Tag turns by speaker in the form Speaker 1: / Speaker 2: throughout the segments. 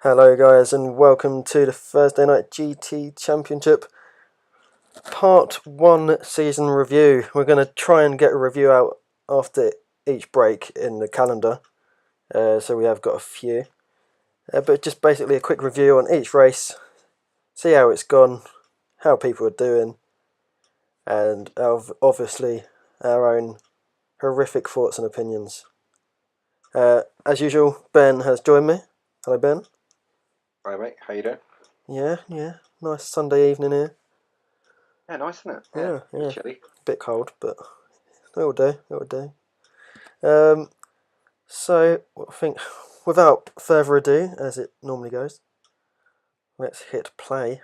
Speaker 1: Hello guys and welcome to the Thursday Night GT Championship Part 1 season review. We're going to try and get a review out after each break in the calendar, so we have got a few. But just basically a quick review on each race, see how it's gone, how people are doing, and obviously our own horrific thoughts and opinions. As usual, Ben has joined me. Hello Ben.
Speaker 2: Hi mate, how you doing?
Speaker 1: Yeah, nice Sunday evening here.
Speaker 2: Yeah, nice, isn't it?
Speaker 1: Yeah.
Speaker 2: Chilly.
Speaker 1: Bit cold, but it'll do. So I think, without further ado, as it normally goes, let's hit play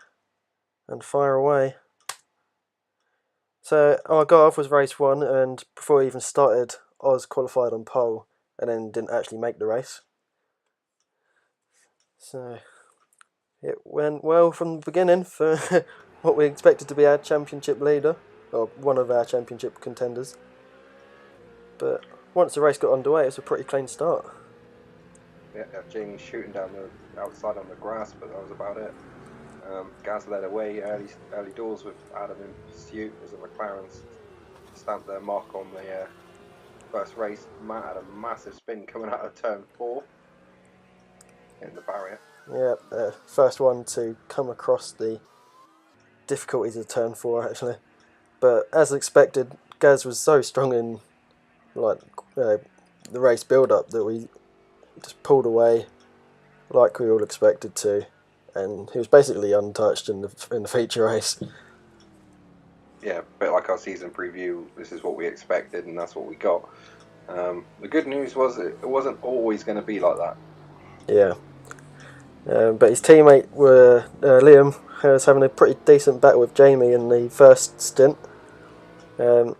Speaker 1: and fire away. So Algarve was race 1, and before he even started, Oz qualified on pole and then didn't actually make the race. So it went well from the beginning for what we expected to be our championship leader, or one of our championship contenders. But once the race got underway, it was a pretty clean start.
Speaker 2: Yeah, Jamie shooting down the outside on the grass, but that was about it. Gaz led away early doors with Adam in pursuit as the McLarens stamped their mark on the first race. Matt had a massive spin coming out of turn 4 in the barrier.
Speaker 1: Yeah, first one to come across the difficulties of turn 4 actually. But as expected, Gaz was so strong in the race build-up that we just pulled away like we all expected to, and he was basically untouched in the feature race.
Speaker 2: Yeah, but like our season preview, this is what we expected, and that's what we got. The good news was it wasn't always going to be like that.
Speaker 1: Yeah. But his teammate Liam was having a pretty decent battle with Jamie in the first stint. But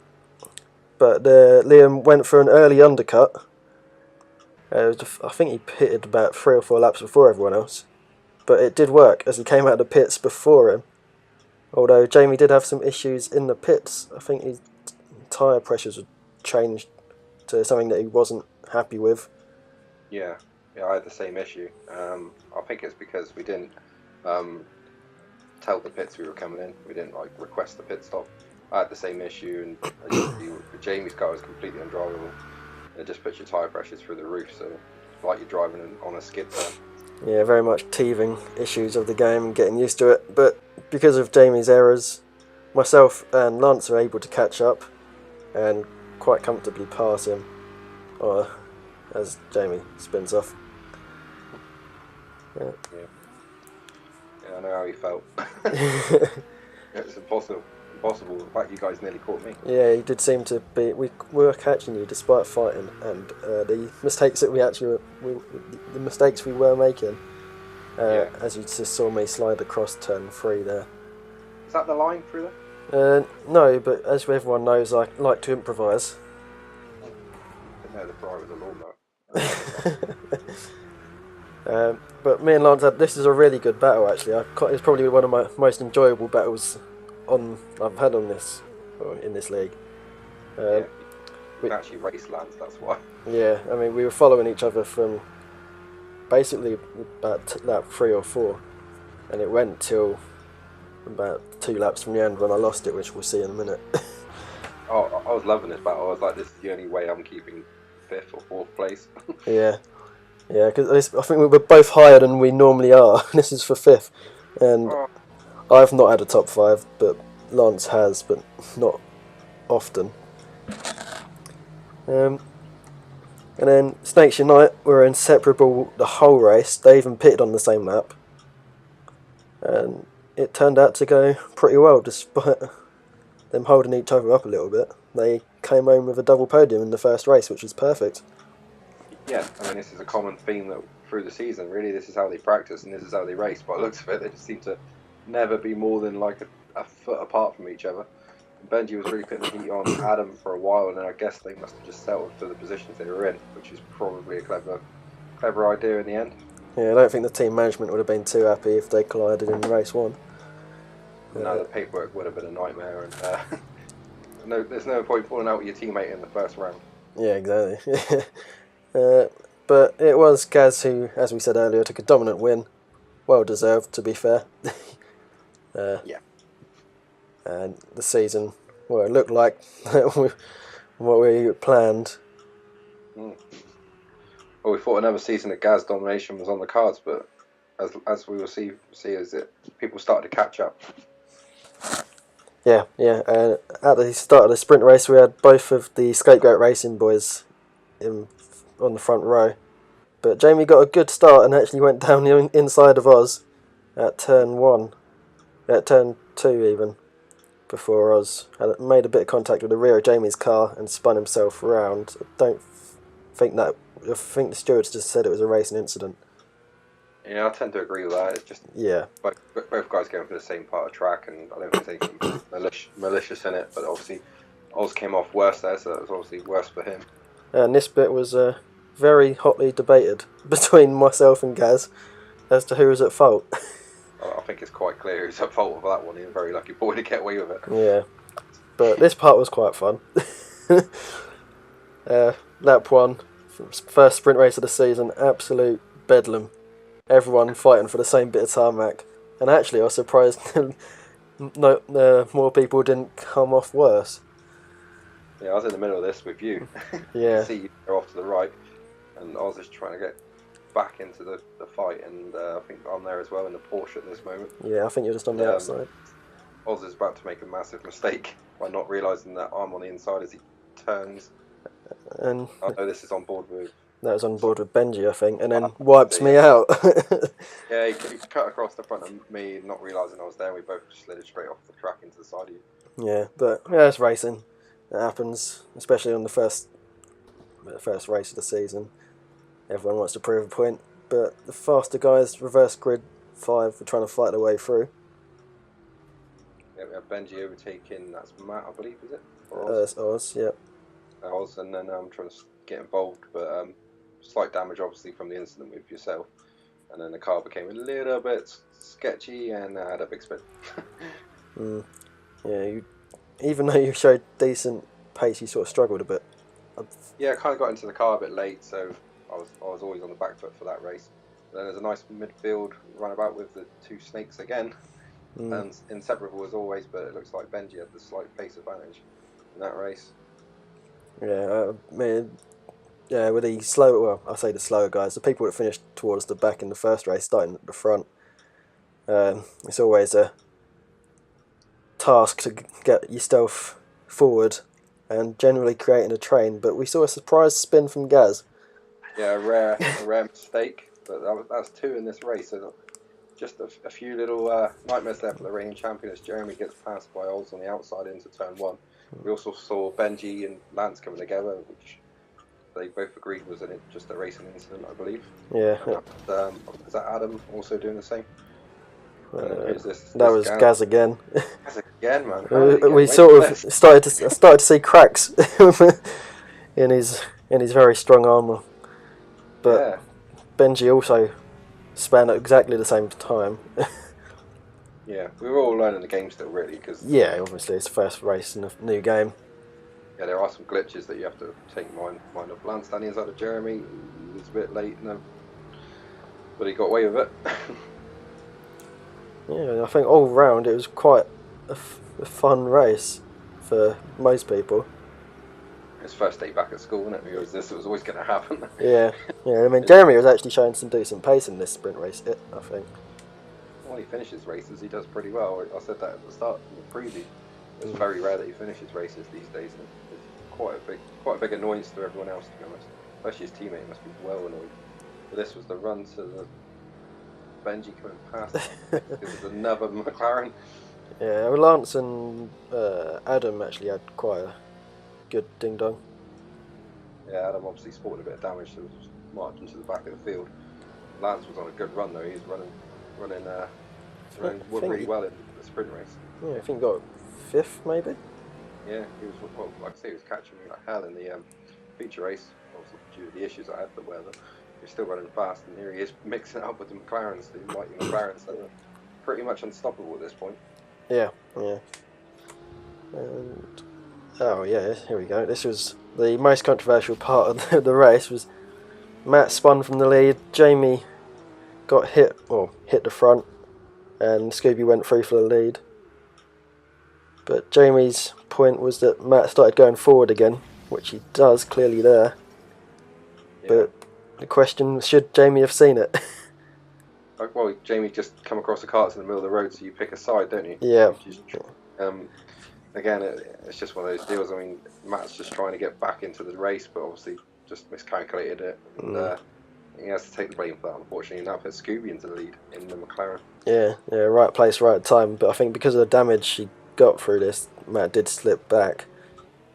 Speaker 1: Liam went for an early undercut. I think he pitted about 3 or 4 laps before everyone else. But it did work as he came out of the pits before him. Although Jamie did have some issues in the pits. I think his tyre pressures had changed to something that he wasn't happy with.
Speaker 2: Yeah, I had the same issue. I think it's because we didn't tell the pits we were coming in. We didn't request the pit stop. I had the same issue, and Jamie's car was completely undrivable. It just puts your tyre pressures through the roof, so it's like you're driving on a skid turn.
Speaker 1: Yeah, very much teething issues of the game and getting used to it. But because of Jamie's errors, myself and Lance are able to catch up and quite comfortably pass him as Jamie spins off.
Speaker 2: Yeah, I know how he felt. It's impossible. In fact, you guys nearly caught me.
Speaker 1: Yeah, he did seem to be. We were catching you despite fighting, and the mistakes that the mistakes we were making. As you just saw me slide across turn 3 there.
Speaker 2: Is that the line through there?
Speaker 1: No, but as everyone knows, I like to improvise.
Speaker 2: I didn't know the Ferrari was a lawnmower.
Speaker 1: But me and Lance this is a really good battle actually. It's probably one of my most enjoyable battles I've had in this league.
Speaker 2: We actually race Lance, that's why.
Speaker 1: Yeah, I mean we were following each other from basically about lap 3 or 4, and it went till about 2 laps from the end when I lost it, which we'll see in a minute.
Speaker 2: Oh, I was loving this battle. I was like, this is the only way I'm keeping 5th or 4th place.
Speaker 1: Yeah, because I think we were both higher than we normally are. This is for 5th, and I've not had a top 5, but Lance has, but not often. And then Snakes Unite were inseparable the whole race. They even pitted on the same lap, and it turned out to go pretty well despite them holding each other up a little bit. They came home with a double podium in the first race, which was perfect.
Speaker 2: Yeah, I mean, this is a common theme that through the season, really. This is how they practice and this is how they race. By the looks of it, they just seem to never be more than like a foot apart from each other. And Benji was really putting the heat on Adam for a while, and then I guess they must have just settled for the positions they were in, which is probably a clever idea in the end.
Speaker 1: Yeah, I don't think the team management would have been too happy if they collided in race 1.
Speaker 2: No, the paperwork would have been a nightmare, and there's no point falling out with your teammate in the first round.
Speaker 1: Yeah, exactly. But it was Gaz who, as we said earlier, took a dominant win. Well deserved, to be fair.
Speaker 2: Yeah.
Speaker 1: And the season, well, it looked like what we planned.
Speaker 2: Mm. Well, we thought another season of Gaz domination was on the cards, but as we will see as it people started to catch up.
Speaker 1: Yeah. And at the start of the sprint race, we had both of the Scapegoat Racing boys on the front row. But Jamie got a good start and actually went down the inside of Oz at turn 1. At turn 2 even, before Oz had made a bit of contact with the rear of Jamie's car and spun himself around. I think the stewards just said it was a racing incident.
Speaker 2: Yeah, I tend to agree with that. It's just both guys going for the same part of track, and I don't think there's anything malicious in it. But obviously, Oz came off worse there, so that was obviously worse for him.
Speaker 1: And this bit was very hotly debated between myself and Gaz as to who was at fault.
Speaker 2: I think it's quite clear who's at fault for that one. He's a very lucky boy to get away with it.
Speaker 1: Yeah, but this part was quite fun. Lap 1, first sprint race of the season, absolute bedlam. Everyone fighting for the same bit of tarmac. And actually, I was surprised more people didn't come off worse.
Speaker 2: Yeah, I was in the middle of this with you.
Speaker 1: Yeah.
Speaker 2: You see, you're off to the right, and I was just trying to get back into the fight, and I think I'm there as well in the Porsche at this moment.
Speaker 1: Yeah, I think you're just on the outside.
Speaker 2: Oz is about to make a massive mistake by not realising that I'm on the inside as he turns.
Speaker 1: And
Speaker 2: I know this is on board with...
Speaker 1: That was on board with Benji, I think, and then wipes me out.
Speaker 2: Yeah, he cut across the front of me, not realising I was there. We both slid straight off the track into the side of you.
Speaker 1: Yeah, but yeah, it's racing. It happens, especially on the first race of the season. Everyone wants to prove a point, but the faster guys, reverse grid 5, were trying to fight their way through.
Speaker 2: Yeah, we have Benji overtaking, that's Matt, I believe, is it?
Speaker 1: Or Oz? Oz, yeah.
Speaker 2: Oz, and then I'm trying to get involved, but slight damage obviously from the incident with yourself, and then the car became a little bit sketchy and I had a big spin.
Speaker 1: Yeah, even though you showed decent pace, you sort of struggled a bit.
Speaker 2: Yeah, I kind of got into the car a bit late, so I was always on the back foot for that race. And then there's a nice midfield runabout with the two snakes again, and inseparable as always, but it looks like Benji had the slight pace advantage in that race.
Speaker 1: Yeah, yeah, with the I say the slower guys, the people that finished towards the back in the first race, starting at the front, it's always a task to get yourself forward and generally creating a train. But we saw a surprise spin from Gaz.
Speaker 2: Yeah, a rare mistake, but that's 2 in this race. So just a few little nightmares there for the reigning champion as Jeremy gets passed by Oz on the outside into turn 1. We also saw Benji and Lance coming together, which they both agreed was just a racing incident, I believe.
Speaker 1: Yeah.
Speaker 2: Is that Adam also doing the same?
Speaker 1: That was Gaz again.
Speaker 2: Gaz again, man.
Speaker 1: We sort of started to see cracks in his very strong armour. But yeah. Benji also span at exactly the same time.
Speaker 2: Yeah, we were all learning the game still, really.
Speaker 1: Yeah, obviously it's the first race in a new game.
Speaker 2: Yeah, there are some glitches that you have to take mind of. Lance standing inside of Jeremy, he was a bit late, but he got away with it. Yeah,
Speaker 1: I think all round it was quite a fun race for most people.
Speaker 2: His first day back at school, wasn't it? Because this was always going to happen.
Speaker 1: Yeah. I mean, Jeremy was actually showing some decent pace in this sprint race, I think.
Speaker 2: When he finishes races, he does pretty well. I said that at the start of the preview. It's very rare that he finishes races these days, and it's quite a big annoyance to everyone else, to be honest. Especially his teammate must be well annoyed. But this was the run to the Benji coming past. This is another McLaren.
Speaker 1: Yeah, well, Lance and Adam actually had quite a good ding dong.
Speaker 2: Yeah, Adam obviously sported a bit of damage, so was marched into the back of the field. Lance was on a good run though. He's running really well in the sprint race.
Speaker 1: Yeah, I think he got 5th maybe.
Speaker 2: Yeah, he was. Well, like I say, he was catching me like hell in the feature race. Obviously due to the issues I had, but whatever. He's still running fast, and here he is mixing it up with the McLarens, the mighty McLarens that are pretty much unstoppable at this point.
Speaker 1: Yeah. And here we go. This was the most controversial part of the race. Was Matt spun from the lead. Jamie got hit the front, and Scooby went through for the lead. But Jamie's point was that Matt started going forward again, which he does clearly there.
Speaker 2: Yeah.
Speaker 1: But the question, should Jamie have seen it?
Speaker 2: Well, Jamie just come across the carts in the middle of the road, so you pick a side, don't you?
Speaker 1: Yeah.
Speaker 2: Again, it's just one of those deals. I mean, Matt's just trying to get back into the race, but obviously just miscalculated it. And he has to take the blame for that, unfortunately. And now puts Scooby into the lead in the McLaren.
Speaker 1: Yeah, right place, right time. But I think because of the damage he got through this, Matt did slip back.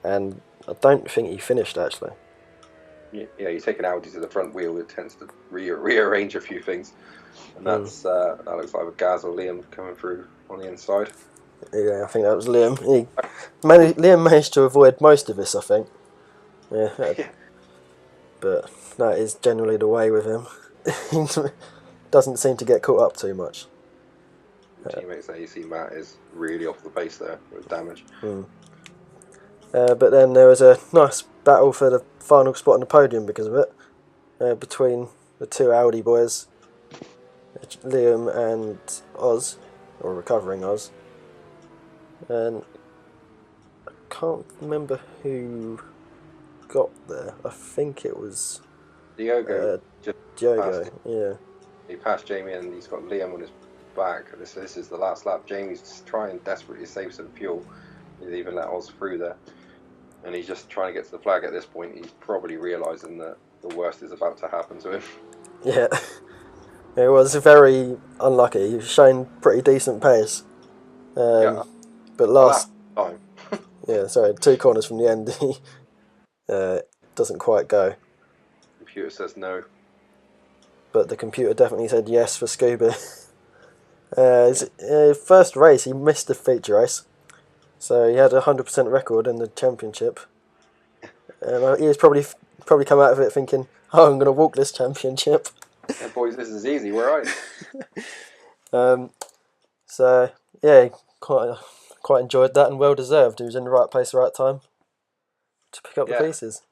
Speaker 1: And I don't think he finished, actually.
Speaker 2: Yeah, you take an Audi to the front wheel, it tends to rearrange a few things. And that looks like a Gaz or Liam coming through on the inside.
Speaker 1: Yeah, I think that was Liam. Liam managed to avoid most of this, I think. Yeah. But that is generally the way with him. He doesn't seem to get caught up too much.
Speaker 2: Teammates there, you see Matt is really off the pace there with damage.
Speaker 1: But then there was a nice battle for the final spot on the podium because of it, between the two Audi boys, Liam and Oz, or recovering Oz. And I can't remember who got there. I think it was
Speaker 2: Diogo.
Speaker 1: Yeah.
Speaker 2: He passed Jamie and he's got Liam on his back. This is the last lap. Jamie's just trying desperately to save some fuel. He's even let Oz through there. And he's just trying to get to the flag at this point. He's probably realising that the worst is about to happen to him.
Speaker 1: Yeah. It was very unlucky. He was showing pretty decent pace. But last
Speaker 2: time.
Speaker 1: Yeah, sorry, 2 corners from the end, he doesn't quite go.
Speaker 2: Computer says no.
Speaker 1: But the computer definitely said yes for Scuba. His first race, he missed the feature race. So he had a 100% record in the championship. And he was probably come out of it thinking, oh, I'm going to walk this championship.
Speaker 2: Yeah, boys, this is easy. Where are you?
Speaker 1: So, yeah, quite enjoyed that and well deserved. He was in the right place, right time to pick up the pieces.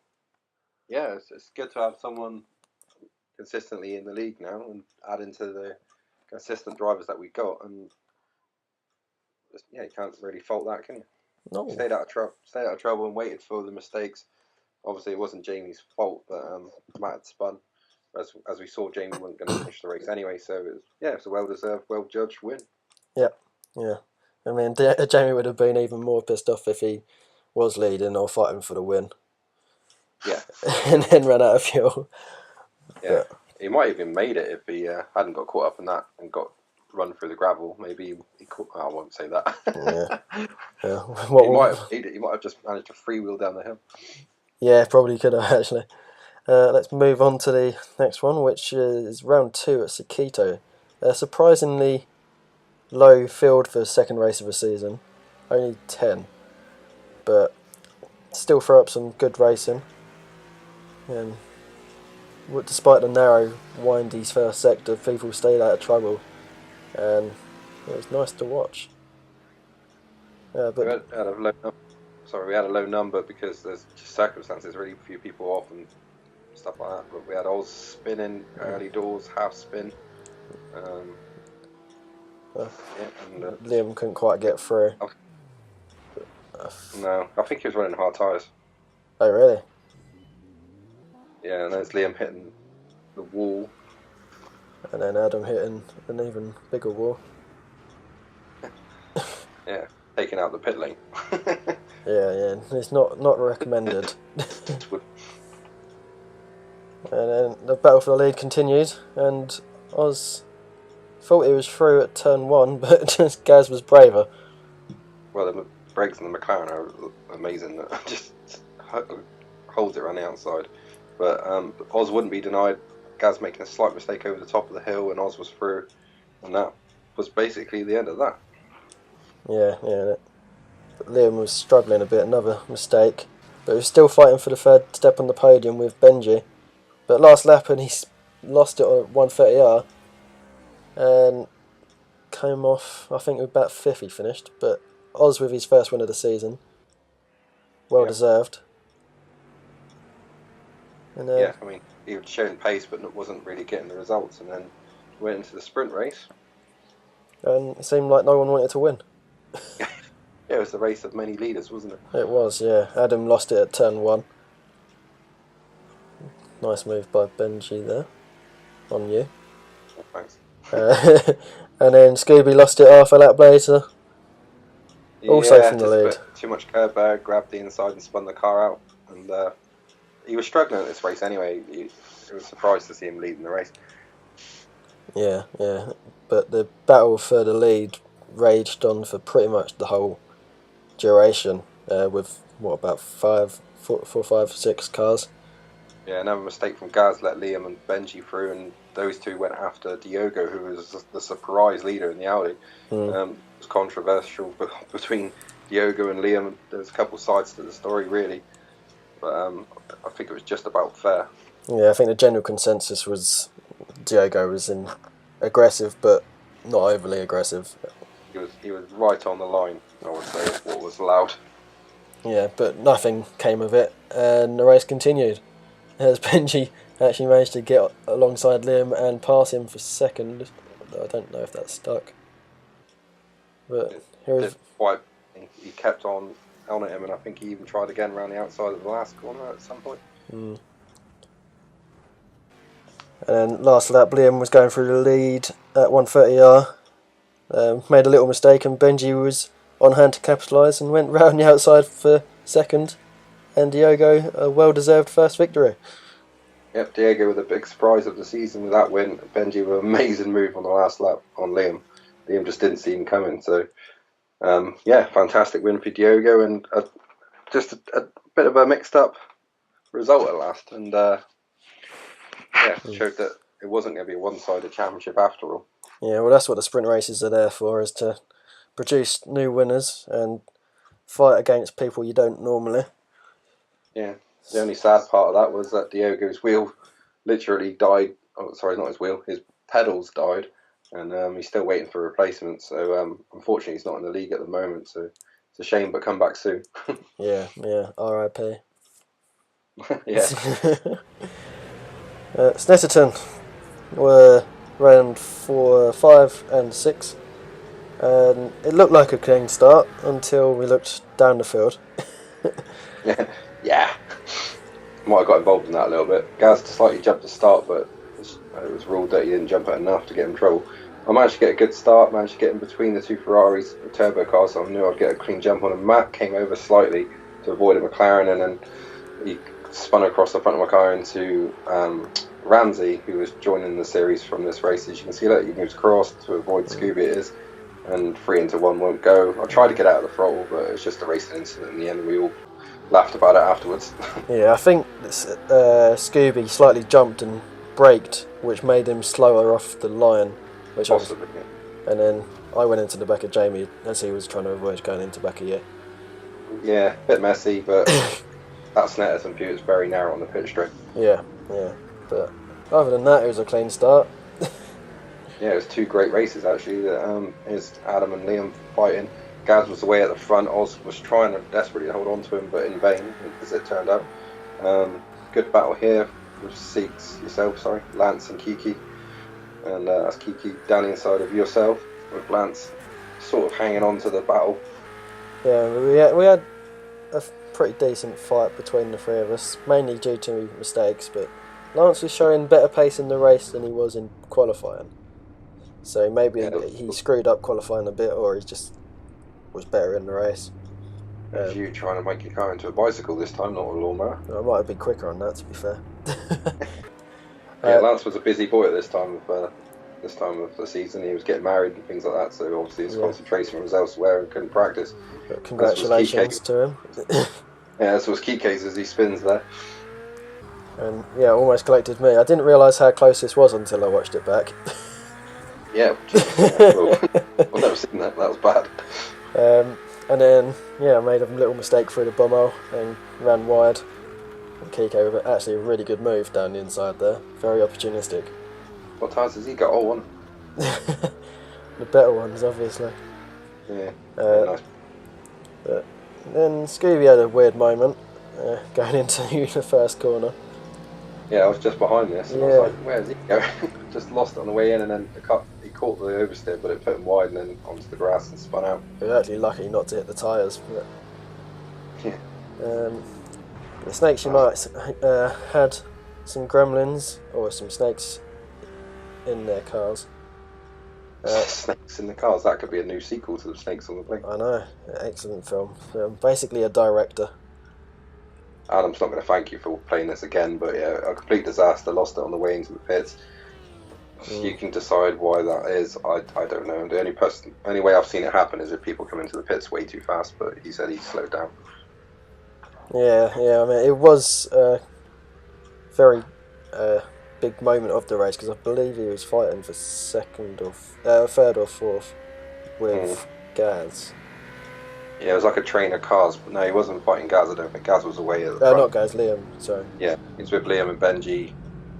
Speaker 2: Yeah, it's good to have someone consistently in the league now and add into the consistent drivers that we got. And you can't really fault that, can you?
Speaker 1: No.
Speaker 2: Stayed out of trouble and waited for the mistakes. Obviously, it wasn't Jamie's fault that Matt had spun. As we saw, Jamie wasn't going to finish the race anyway, so it's a well-deserved, well-judged win.
Speaker 1: Yeah. I mean, Jamie would have been even more pissed off if he was leading or fighting for the win.
Speaker 2: Yeah.
Speaker 1: And then ran out of fuel.
Speaker 2: Yeah. He might have even made it if he hadn't got caught up in that and got run through the gravel. Maybe I won't say that. He might have just managed to freewheel down the hill.
Speaker 1: Yeah, probably could have actually. Let's move on to the next one, which is round 2 at Sakito. Surprisingly low field for the second race of the season, only 10, but still throw up some good racing. And despite the narrow, windy first sector, people stayed out of trouble, and it was nice to watch. But
Speaker 2: we had a low number because there's just circumstances, really few people off and stuff like that. But we had Oz spinning early doors, half spin.
Speaker 1: Liam couldn't quite get through.
Speaker 2: No, I think he was running hard tyres.
Speaker 1: Oh, really?
Speaker 2: Yeah, and there's Liam hitting the wall.
Speaker 1: And then Adam hitting an even bigger wall.
Speaker 2: Yeah, taking out the pit lane.
Speaker 1: Yeah, it's not recommended. And then the battle for the lead continued, and Oz thought he was through at turn 1, but just Gaz was braver.
Speaker 2: Well, the brakes on the McLaren are amazing. That just holds it around the outside. But Oz wouldn't be denied. Gaz making a slight mistake over the top of the hill, and Oz was through, and that was basically the end of that.
Speaker 1: Yeah. But Liam was struggling a bit, another mistake, but he was still fighting for the third step on the podium with Benji. But last lap, and he lost it on 130R, and came off, I think, about 5th he finished, but Oz with his first win of the season. Well deserved. And,
Speaker 2: I mean, he was showing pace, but wasn't really getting the results. And then went into the sprint race.
Speaker 1: And it seemed like no one wanted to win.
Speaker 2: Yeah, it was the race of many leaders, wasn't it?
Speaker 1: It was, yeah. Adam lost it at turn 1. Nice move by Benji there. On you.
Speaker 2: Oh, thanks.
Speaker 1: And then Scooby lost it half a lap later. Also from the
Speaker 2: just
Speaker 1: lead.
Speaker 2: a bit too much curb there, grabbed the inside and spun the car out. And he was struggling at this race anyway. It was surprised to see him leading the race.
Speaker 1: Yeah. But the battle for the lead raged on for pretty much the whole duration, with about 6 cars.
Speaker 2: Yeah, another mistake from Gaz let Liam and Benji through, and those two went after Diogo, who was the surprise leader in the Audi. It was controversial between Diogo and Liam. There's a couple sides to the story, really, but I think it was just about fair.
Speaker 1: Yeah, I think the general consensus was Diogo was aggressive, but not overly aggressive.
Speaker 2: He was right on the line, I would say, of what was allowed.
Speaker 1: Yeah, but nothing came of it, and the race continued. As Benji actually managed to get alongside Liam and pass him for second. I don't know if that stuck. But
Speaker 2: he kept on at him, and I think he even tried again around the outside of the last corner at some point.
Speaker 1: And then last lap, Liam was going through the lead at 130R. Made a little mistake, and Benji was on hand to capitalise and went round the outside for second. And Diogo, a well-deserved first victory.
Speaker 2: Yep, Diego with a big surprise of the season with that win. Benji with an amazing move on the last lap on Liam. Liam just didn't see him coming. So, fantastic win for Diogo, and just a bit of a mixed-up result at last. And showed that it wasn't going to be a one-sided championship after all.
Speaker 1: Yeah, well, that's what the sprint races are there for, is to produce new winners and fight against people you don't normally.
Speaker 2: Yeah, the only sad part of that was that Diogo's wheel literally died. Oh, sorry, not his wheel. His pedals died, and he's still waiting for replacements. So unfortunately, he's not in the league at the moment. So it's a shame, but come back soon.
Speaker 1: Yeah. R.I.P.
Speaker 2: Yeah.
Speaker 1: Snetterton were round 4, 5 and 6, and it looked like a clean start until we looked down the field.
Speaker 2: Yeah. Might have got involved in that a little bit. Gaz slightly jumped the start, but it was ruled that he didn't jump it enough to get in trouble. I managed to get a good start, managed to get in between the two Ferraris, the turbo cars, so I knew I'd get a clean jump on him. Matt came over slightly to avoid a McLaren, and then he spun across the front of my car into Ramsey, who was joining the series from this race. As you can see, that he moves across to avoid Scooby, it is, and 3 into 1 won't go. I tried to get out of the throttle, but it was just a racing incident in the end. We all laughed about it afterwards.
Speaker 1: Yeah, I think Scooby slightly jumped and braked, which made him slower off the line.
Speaker 2: Possibly.
Speaker 1: And then I went into the back of Jamie as he was trying to avoid going into the back of you.
Speaker 2: Yeah, a bit messy, but that Snetterton view is very narrow on the pit straight.
Speaker 1: Yeah. But other than that, it was a clean start.
Speaker 2: Yeah, it was 2 great races actually. Is Adam and Liam fighting. Gaz was away at the front. Oz was trying to desperately hold on to him, but in vain, as it turned out. Good battle here with Lance and Kiki. And that's Kiki down the inside of yourself, with Lance sort of hanging on to the battle.
Speaker 1: Yeah, we had a pretty decent fight between the 3 of us, mainly due to mistakes, but Lance was showing better pace in the race than he was in qualifying. So maybe he screwed up qualifying a bit, or he just was better in the race.
Speaker 2: You trying to make your car into a bicycle this time, not a lawnmower.
Speaker 1: I might have been quicker on that, to be fair.
Speaker 2: Lance was a busy boy at this time of the season. He was getting married and things like that, so obviously his concentration was elsewhere and couldn't practice.
Speaker 1: But congratulations to him.
Speaker 2: Yeah, this was Kike's as he spins there.
Speaker 1: And yeah, almost collected me. I didn't realise how close this was until I watched it back.
Speaker 2: Yeah, I've never seen that. That was bad.
Speaker 1: And then I made a little mistake through the bumhole and ran wide. And Kiko with actually a really good move down the inside there. Very opportunistic.
Speaker 2: What tires has he got? All one.
Speaker 1: The better ones, obviously.
Speaker 2: Yeah. Nice.
Speaker 1: But then Scooby had a weird moment going into the first corner.
Speaker 2: Yeah, I was just behind this, and I was
Speaker 1: Yeah,
Speaker 2: like, "Where's he going?" Just lost it on the way in, and then he caught the oversteer, but it put him wide and then onto the grass and spun out.
Speaker 1: we were actually lucky not to hit the tyres.
Speaker 2: Yeah,
Speaker 1: Um, the Snakes
Speaker 2: that was
Speaker 1: Unite had some gremlins or some snakes in their cars.
Speaker 2: Snakes in the Cars. That could be a new sequel to the Snakes on the Plane.
Speaker 1: I know, excellent film. Basically, a director.
Speaker 2: Adam's not going to thank you for playing this again, but yeah, a complete disaster. Lost it on the way into the pits. You can decide why that is. I don't know. The only way I've seen it happen is if people come into the pits way too fast. But he said he slowed down.
Speaker 1: Yeah. I mean, it was a very big moment of the race because I believe he was fighting for third or fourth
Speaker 2: Mm.
Speaker 1: with Gaz.
Speaker 2: Yeah, it was like a train of cars, but no, he wasn't fighting Gaz. I don't think Gaz was away at the front.
Speaker 1: Not Gaz, Liam. Sorry.
Speaker 2: Yeah, he was with Liam and Benji,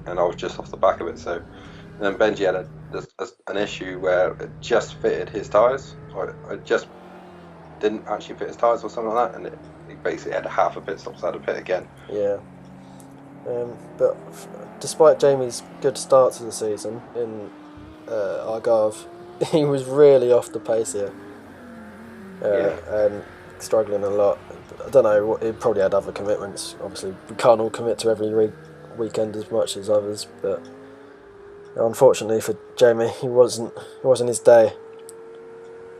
Speaker 2: and I was just off the back of it. So, and then Benji had an issue where it just fitted his tyres, or it just didn't actually fit his tyres or something like that, and he basically had half a pit stop outside the pit again.
Speaker 1: Yeah. But despite Jamie's good start to the season in Argave, he was really off the pace here and struggling a lot. I don't know, he probably had other commitments. Obviously, we can't all commit to every weekend as much as others, but unfortunately for Jamie, it wasn't his day.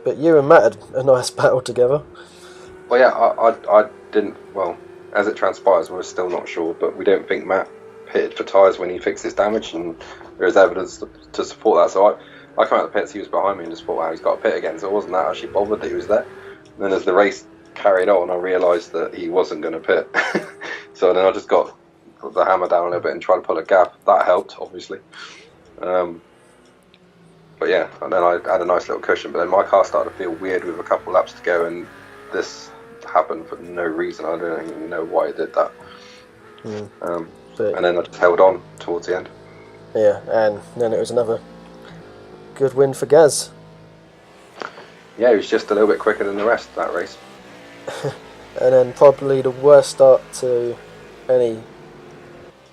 Speaker 1: But you and Matt had a nice battle together.
Speaker 2: Well, yeah, I didn't. Well, as it transpires, we're still not sure, but we don't think Matt pitted for tyres when he fixed his damage, and there is evidence to support that. So I came out of the pits, he was behind me, and just thought, wow, he's got a pit again. So I wasn't that actually bothered that he was there. And then as the race carried on, I realised that he wasn't going to pit. So then I just got the hammer down a little bit and tried to pull a gap. That helped, obviously. But yeah, and then I had a nice little cushion. But then my car started to feel weird with a couple laps to go, and this happened for no reason. I don't even know why it did that. And then I just held on towards the end.
Speaker 1: Yeah, and then it was another good win for Gaz.
Speaker 2: Yeah, he was just a little bit quicker than the rest of that race.
Speaker 1: And then probably the worst start to any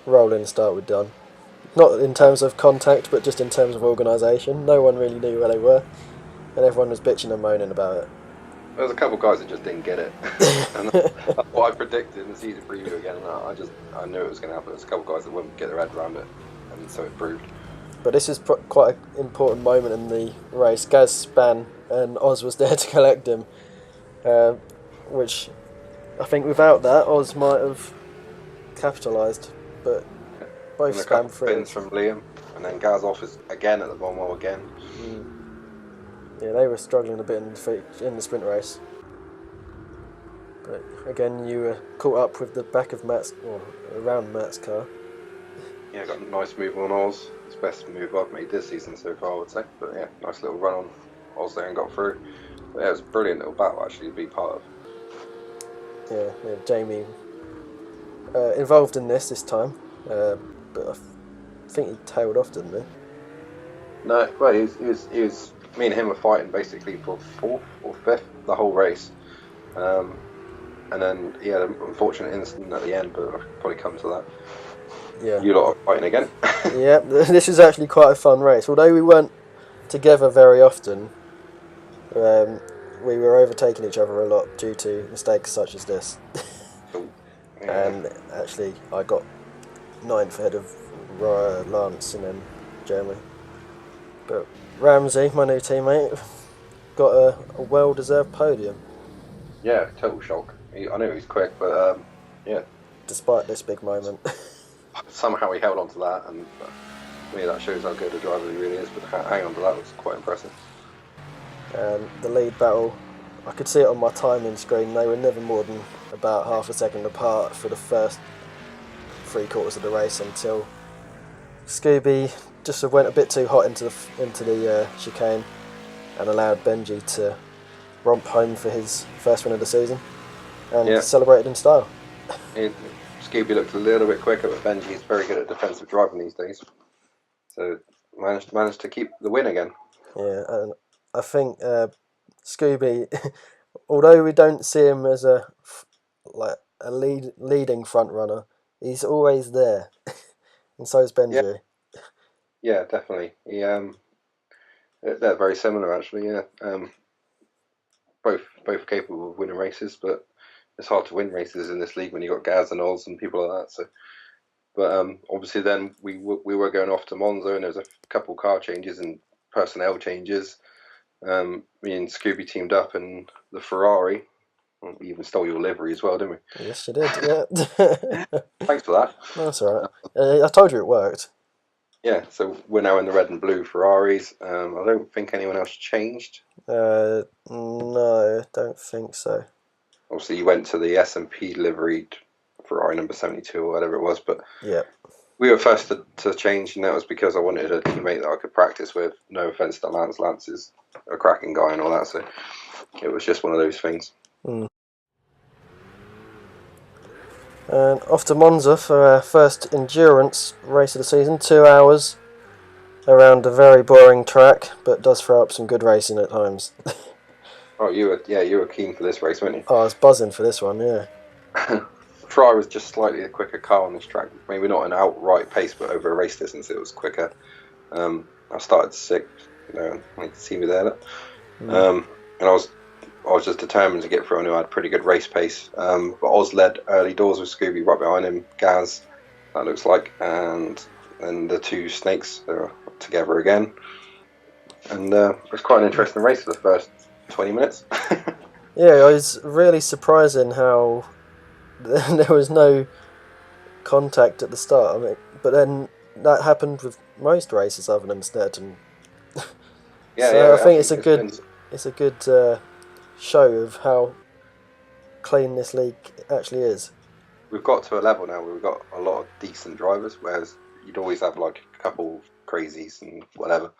Speaker 1: rolling start we'd done. Not in terms of contact, but just in terms of organisation. No one really knew where they were, and everyone was bitching and moaning about it.
Speaker 2: There was a couple of guys that just didn't get it. And that's what I predicted in the season preview again. And I knew it was going to happen. There's a couple of guys that wouldn't get their head around it, and so it proved.
Speaker 1: But this is quite an important moment in the race. Gaz span, and Oz was there to collect him, which I think without that, Oz might have capitalised. But both
Speaker 2: and a
Speaker 1: span
Speaker 2: couple
Speaker 1: through.
Speaker 2: spins from Liam, and then Gaz off again at the bottom wall again.
Speaker 1: Yeah, they were struggling a bit in the sprint race. But again, you were caught up with the back of around Matt's car.
Speaker 2: Yeah, got a nice move on Oz. It's the best move I've made this season so far, I would say. But yeah, nice little run on Oz there and got through. But yeah, it was a brilliant little battle actually to be part of.
Speaker 1: Yeah, Jamie involved in this time, but I think he tailed off, didn't he?
Speaker 2: No, well, he was. Me and him were fighting basically for fourth or fifth the whole race, and then he had an unfortunate incident at the end, but I'll probably come to that.
Speaker 1: Yeah.
Speaker 2: You lot are fighting again.
Speaker 1: Yeah, this is actually quite a fun race. Although we weren't together very often, we were overtaking each other a lot due to mistakes such as this.
Speaker 2: Yeah.
Speaker 1: And actually, I got 9th ahead of Lance and then Jeremy. But Ramsey, my new teammate, got a well-deserved podium.
Speaker 2: Yeah, total shock. I knew he was quick, but yeah.
Speaker 1: Despite this big moment.
Speaker 2: Somehow he held on to that, and to me that shows how good a driver he really is. But hang on to that was quite impressive.
Speaker 1: And the lead battle, I could see it on my timing screen. They were never more than about half a second apart for the first 3/4 of the race until Scooby just went a bit too hot into the chicane and allowed Benji to romp home for his first win of the season and celebrated in style.
Speaker 2: Scooby looked a little bit quicker, but Benji's very good at defensive driving these days, so managed to keep the win again.
Speaker 1: Yeah, and I think Scooby, although we don't see him as a leading front runner, he's always there. and so is
Speaker 2: Yeah,
Speaker 1: Benji.
Speaker 2: yeah, definitely. They're very similar actually. Yeah, both capable of winning races, but it's hard to win races in this league when you have got Gaz and Oz and people like that. So, but obviously then we were going off to Monza, and there was a couple car changes and personnel changes. Me and Scooby teamed up in the Ferrari. We even stole your livery as well, didn't we?
Speaker 1: Yes, you did. Yeah.
Speaker 2: Thanks for that.
Speaker 1: That's all right. I told you it worked.
Speaker 2: Yeah, so we're now in the red and blue Ferraris. I don't think anyone else changed.
Speaker 1: No, don't think so.
Speaker 2: Obviously, you went to the S&P liveried Ferrari number 72 or whatever it was, but
Speaker 1: Yeah.
Speaker 2: we were first to change, and that was because I wanted a teammate that I could practice with. No offense to Lance. Lance is a cracking guy and all that, so it was just one of those things.
Speaker 1: Mm. And off to Monza for our first endurance race of the season. 2 hours around a very boring track, but does throw up some good racing at times.
Speaker 2: Oh, you were keen for this race, weren't you?
Speaker 1: Oh, I was buzzing for this one, yeah.
Speaker 2: Ferrari was just slightly a quicker car on this track. Maybe not an outright pace, but over a race distance, it was quicker. I started sixth. You can see me there. And I was just determined to get through. I knew I had a pretty good race pace. But Oz led early doors with Scooby right behind him, Gaz, that looks like, and then the two snakes, they were together again. And it was quite an interesting race for the first 20 minutes.
Speaker 1: Yeah, it was really surprising how there was no contact at the start. I mean, but then that happened with most races other than Stetton. So I think it's a good show of how clean this league actually is.
Speaker 2: We've got to a level now where we've got a lot of decent drivers, whereas you'd always have like a couple crazies and whatever.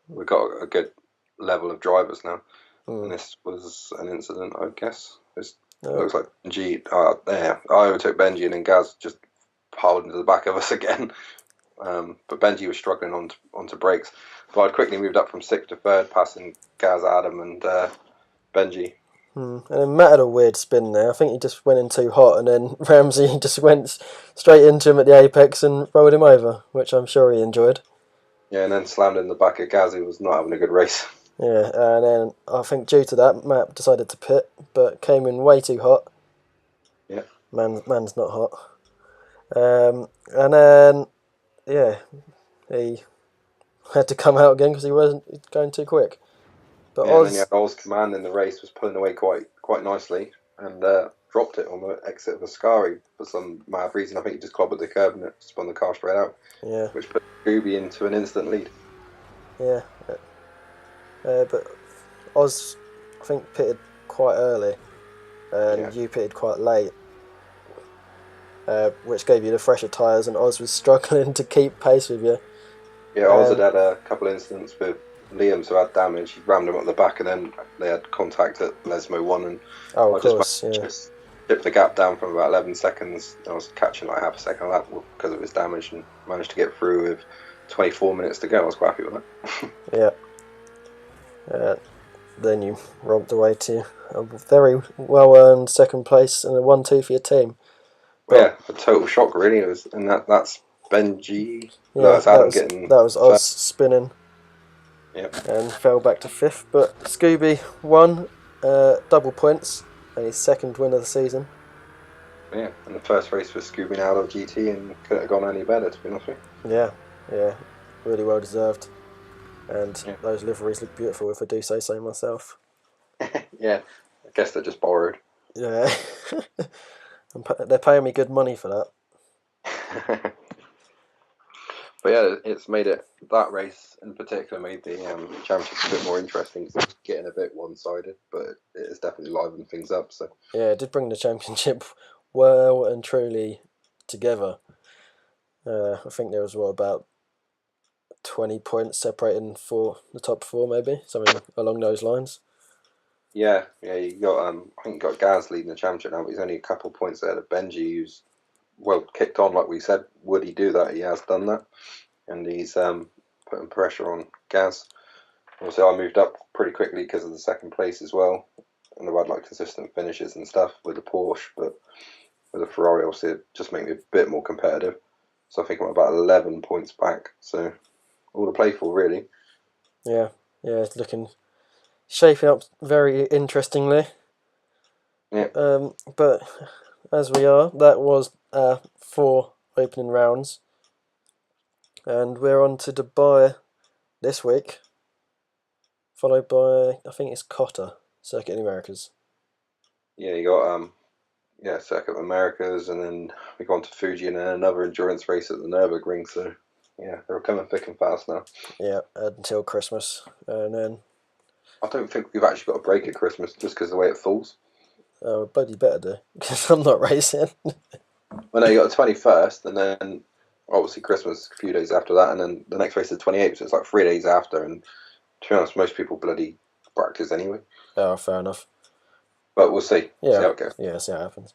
Speaker 2: We've got a good level of drivers now. And this was an incident, I guess. It looks like Benji. There, I overtook Benji, and then Gaz just piled into the back of us again. But Benji was struggling onto brakes. But I'd quickly moved up from sixth to third, passing Gaz, Adam, and Benji.
Speaker 1: And then Matt had a weird spin there. I think he just went in too hot, and then Ramsey just went straight into him at the apex and rolled him over, which I'm sure he enjoyed.
Speaker 2: Yeah, and then slammed in the back of Gaz, who was not having a good race.
Speaker 1: Yeah, and then I think due to that, Matt decided to pit, but came in way too hot.
Speaker 2: Yeah.
Speaker 1: Man's not hot. And then, yeah, he had to come out again because he wasn't going too quick. But
Speaker 2: yeah, and then Oz command in the race was pulling away quite nicely and dropped it on the exit of Ascari for some mad reason. I think he just clobbered the curb and it spun the car straight out.
Speaker 1: Yeah.
Speaker 2: Which put Scooby into an instant lead.
Speaker 1: Yeah. But Oz, I think, pitted quite early, and you pitted quite late, which gave you the fresher tyres, and Oz was struggling to keep pace with you.
Speaker 2: Yeah, Oz had a couple of incidents with Liam who had damage. He rammed him up the back, and then they had contact at Lesmo 1, and just dipped the gap down from about 11 seconds. I was catching like half a second on that because of his damage, and managed to get through with 24 minutes to go. I was quite happy with that.
Speaker 1: Yeah. Then you romped away to a very well-earned second place and a 1-2 for your team.
Speaker 2: But, a total shock really. It was, and that's Benji.
Speaker 1: Yeah, that was Oz spinning.
Speaker 2: Yep.
Speaker 1: And fell back to fifth. But Scooby won, double points, and his second win of the season.
Speaker 2: Yeah, and the first race for Scooby now of GT, and couldn't have gone any better, to be honest with
Speaker 1: you. Yeah, really well deserved. And those liveries look beautiful, if I do say so myself.
Speaker 2: Yeah, I guess they're just borrowed.
Speaker 1: Yeah. They're paying me good money for that.
Speaker 2: But yeah, it's made it, that race in particular made the championship a bit more interesting because it's getting a bit one-sided, but it has definitely livened things up. So
Speaker 1: yeah, it did bring the championship well and truly together. I think there was about 20 points separating for the top four, maybe something along those lines.
Speaker 2: Yeah, you got I think you got Gaz leading the championship now, but he's only a couple points ahead of Benji, who's well kicked on. Like we said, would he do that? He has done that, and he's putting pressure on Gaz. Obviously, I moved up pretty quickly because of the second place as well, and I've had like consistent finishes and stuff with the Porsche, but with the Ferrari, obviously, it just made me a bit more competitive. So I think I'm about 11 points back. So all to play for, really.
Speaker 1: Yeah, it's shaping up very interestingly.
Speaker 2: Yeah.
Speaker 1: But as we are, that was 4 opening rounds, and we're on to Dubai this week, followed by, I think it's Qatar, Circuit of the Americas.
Speaker 2: Yeah, you got Circuit of Americas, and then we go on to Fuji, and then another endurance race at the Nürburgring. So yeah, they're coming thick and fast now.
Speaker 1: Yeah, until Christmas, and then
Speaker 2: I don't think we've actually got a break at Christmas just because of the way it falls.
Speaker 1: bloody better do, because I'm not racing.
Speaker 2: Well, no, you got the 21st, and then obviously Christmas a few days after that, and then the next race is the 28th, so it's like 3 days after. And to be honest, most people bloody practice anyway.
Speaker 1: Oh, fair enough.
Speaker 2: But we'll see.
Speaker 1: Yeah,
Speaker 2: See how it goes.
Speaker 1: yeah, see how it happens.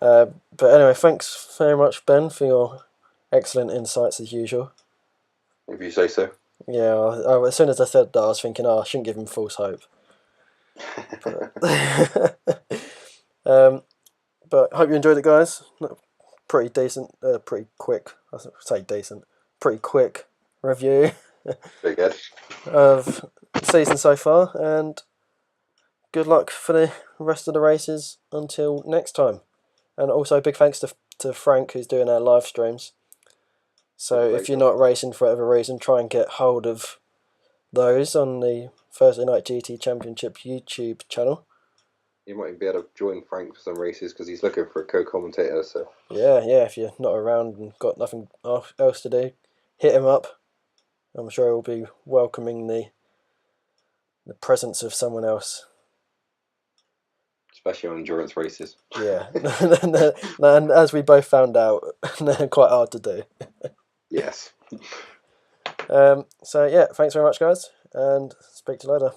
Speaker 1: But anyway, thanks very much, Ben, for your excellent insights as usual.
Speaker 2: If you say so.
Speaker 1: Yeah, as soon as I said that, I was thinking, I shouldn't give him false hope. But hope you enjoyed it, guys. Pretty decent, pretty quick. I say decent, pretty quick review
Speaker 2: Very good.
Speaker 1: of the season so far, and good luck for the rest of the races until next time. And also, big thanks to Frank, who's doing our live streams. So if you're not racing for whatever reason, try and get hold of those on the Thursday Night GT Championship YouTube channel.
Speaker 2: You might be able to join Frank for some races because he's looking for a co-commentator. So
Speaker 1: Yeah, if you're not around and got nothing else to do, hit him up. I'm sure he'll be welcoming the presence of someone else.
Speaker 2: especially on endurance races.
Speaker 1: Yeah, and as we both found out, they're quite hard to do.
Speaker 2: Yes.
Speaker 1: So yeah, thanks very much, guys, and speak to you later.